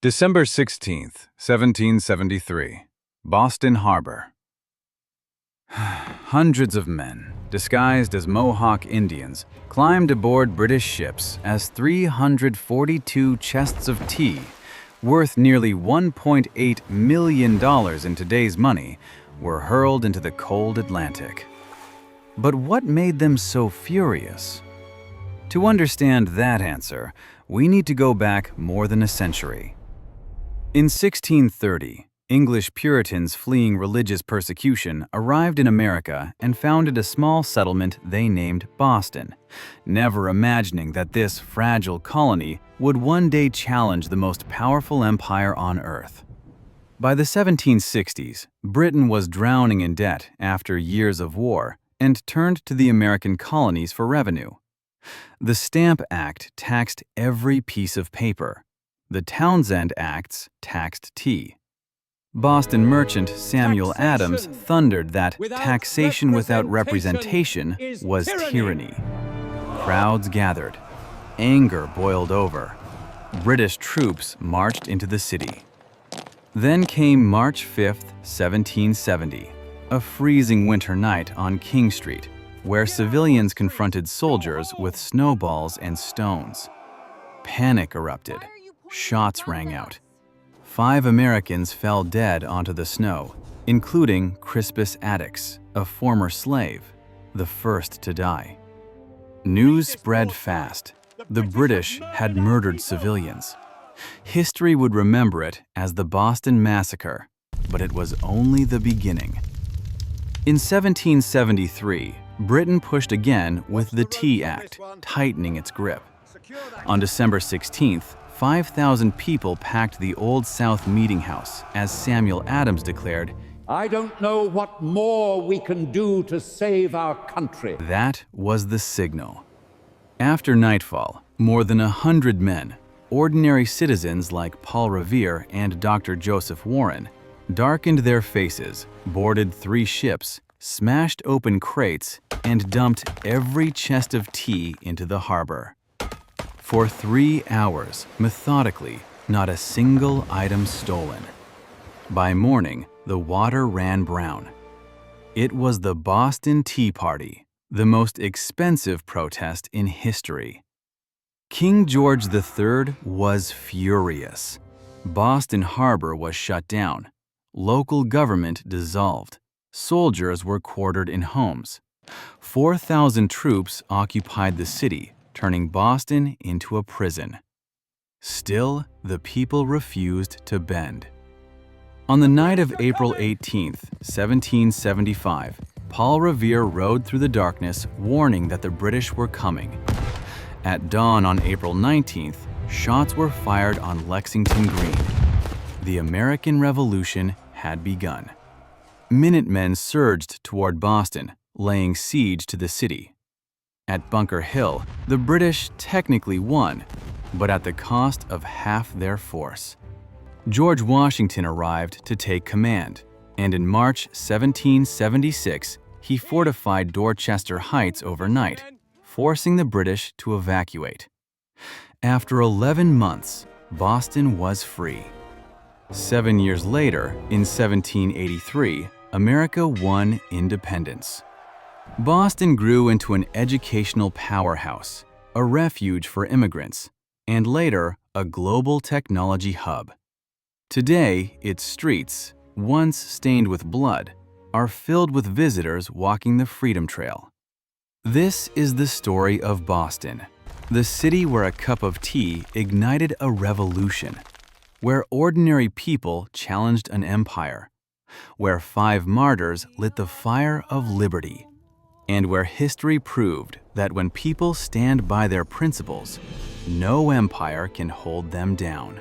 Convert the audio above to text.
December 16th, 1773, Boston Harbor. Hundreds of men, disguised as Mohawk Indians, climbed aboard British ships as 342 chests of tea, worth nearly $1.8 million in today's money, were hurled into the cold Atlantic. But what made them so furious? To understand that answer, we need to go back more than a century. In 1630, English Puritans fleeing religious persecution arrived in America and founded a small settlement they named Boston, never imagining that this fragile colony would one day challenge the most powerful empire on earth. By the 1760s, Britain was drowning in debt after years of war and turned to the American colonies for revenue. The Stamp Act taxed every piece of paper. The Townshend Acts taxed tea. Boston merchant Samuel Adams thundered that taxation without representation was tyranny. Crowds gathered. Anger boiled over. British troops marched into the city. Then came March 5th, 1770, a freezing winter night on King Street, where civilians confronted soldiers with snowballs and stones. Panic erupted. Shots rang out. 5 Americans fell dead onto the snow, including Crispus Attucks, a former slave, the first to die. News spread fast. The British had murdered civilians. History would remember it as the Boston Massacre, but it was only the beginning. In 1773, Britain pushed again with the Tea Act, tightening its grip. On December 16th, 5,000 people packed the Old South Meeting House as Samuel Adams declared, "I don't know what more we can do to save our country." That was the signal. After nightfall, more than 100 men, ordinary citizens like Paul Revere and Dr. Joseph Warren, darkened their faces, boarded 3 ships, smashed open crates, and dumped every chest of tea into the harbor. For 3 hours, methodically, not a single item stolen. By morning, the water ran brown. It was the Boston Tea Party, the most expensive protest in history. King George III was furious. Boston Harbor was shut down. Local government dissolved. Soldiers were quartered in homes. 4,000 troops occupied the city, turning Boston into a prison. Still, the people refused to bend. On the night of April 18th, 1775, Paul Revere rode through the darkness, warning that the British were coming. At dawn on April 19th, shots were fired on Lexington Green. The American Revolution had begun. Minutemen surged toward Boston, laying siege to the city. At Bunker Hill, the British technically won, but at the cost of half their force. George Washington arrived to take command, and in March 1776, he fortified Dorchester Heights overnight, forcing the British to evacuate. After 11 months, Boston was free. 7 years later, in 1783, America won independence. Boston grew into an educational powerhouse, a refuge for immigrants, and later a global technology hub. Today, its streets, once stained with blood, are filled with visitors walking the Freedom Trail. This is the story of Boston, the city where a cup of tea ignited a revolution, where ordinary people challenged an empire, where 5 martyrs lit the fire of liberty, and where history proved that when people stand by their principles, no empire can hold them down.